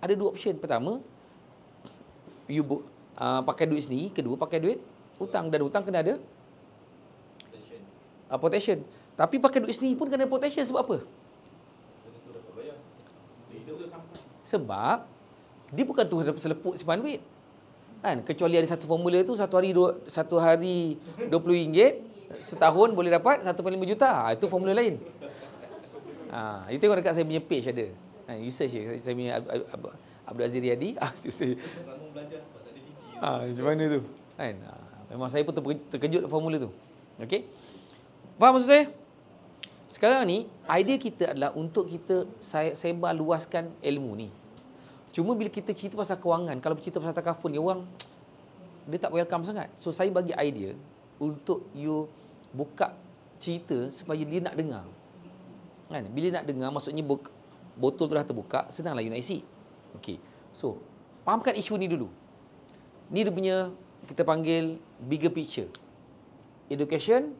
ada dua option. Pertama, you pakai duit sendiri. Kedua, pakai duit hutang. Dan hutang kena ada protection. Tapi pakai duit sendiri pun kena protection. Sebab apa? Sebab dia bukan tu seleput simpan duit. Kan? Kecuali ada satu formula tu, satu hari RM20, setahun boleh dapat 1.5 juta. Itu formula lain. You tengok dekat saya punya page ada. You search saya punya Abdul Aziz Riyadi. Sama belajar sebab tak ada biji. Macam mana tu? Kan? Memang saya pun terkejut formula tu. Okey? Faham maksud saya? Sekarang ni, idea kita adalah untuk kita sebar luaskan ilmu ni. Cuma bila kita cerita pasal kewangan, kalau cerita pasal takaful ni, orang dia tak welcome sangat. So, saya bagi idea untuk you buka cerita supaya dia nak dengar. Kan? Bila nak dengar, maksudnya botol tu dah terbuka, senanglah you nak isi. Okey. So, fahamkan isu ni dulu. Ni dia punya, kita panggil bigger picture. Education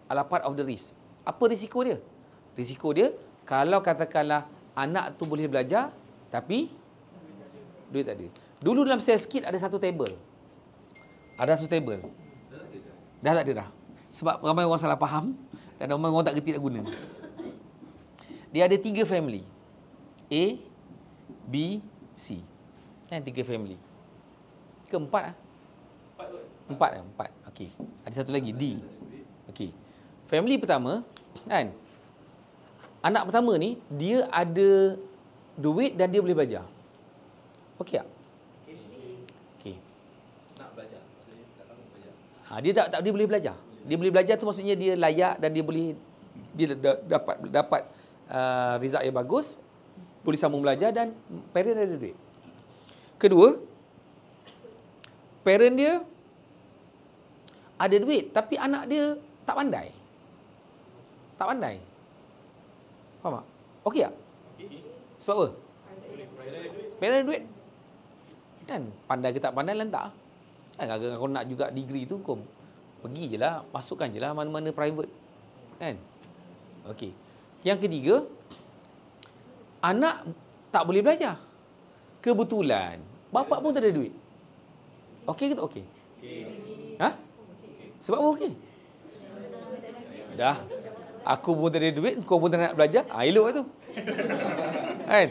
adalah part of the risk. Apa risiko dia? Risiko dia, kalau katakanlah anak tu boleh belajar, tapi duit tak ada. Dulu dalam sales kit ada satu table. Ada satu table. Dah tak ada dah. Sebab ramai orang salah faham dan ramai orang tak kerti nak guna. Dia ada 3 family. A, B, C. Kan 3 family. Ke 4 ah? 4. Okey. Ada satu lagi D. Okey. Family pertama, kan? Anak pertama ni dia ada duit dan dia boleh belajar. Okey tak? Okey. Nak belajar. Tak sanggup belajar. Dia boleh belajar. Dia boleh belajar tu maksudnya dia layak dan dia dapat result yang bagus, boleh sambung belajar dan parent ada duit. Kedua, parent dia ada duit tapi anak dia tak pandai. Faham tak? Okey tak? Sebab apa? Parent ada duit. Kan? Pandai ke tak pandai lantak. Kan? Kalau nak juga degree tu, kau pergi je lah, masukkan je lah mana-mana private. Kan? Okey. Yang ketiga, anak tak boleh belajar. Kebetulan, bapa pun tak ada duit. Okey ke tak okey? Ha? Sebab apa okey? Dah. Aku pun tak ada duit, kau pun tak nak belajar. Elok lah tu. Kan?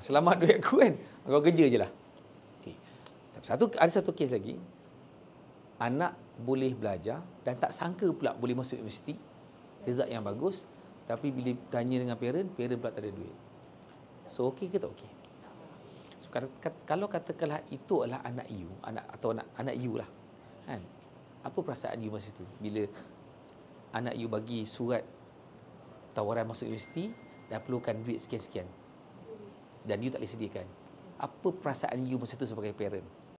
Selamat duit aku kan. Kau kerja je lah. Okay. Ada satu kes lagi. Anak boleh belajar dan tak sangka pula boleh masuk universiti. Result yang bagus. Tapi bila tanya dengan parent pula tak ada duit. So, okey ke tak okey? So, kalau katakanlah itu adalah anak you, anak you lah. Kan? Apa perasaan you masa tu? Bila anak you bagi surat tawaran masuk universiti dan perlukan duit sekian-sekian. Dan you tak boleh sediakan. Apa perasaan you masa tu sebagai parent?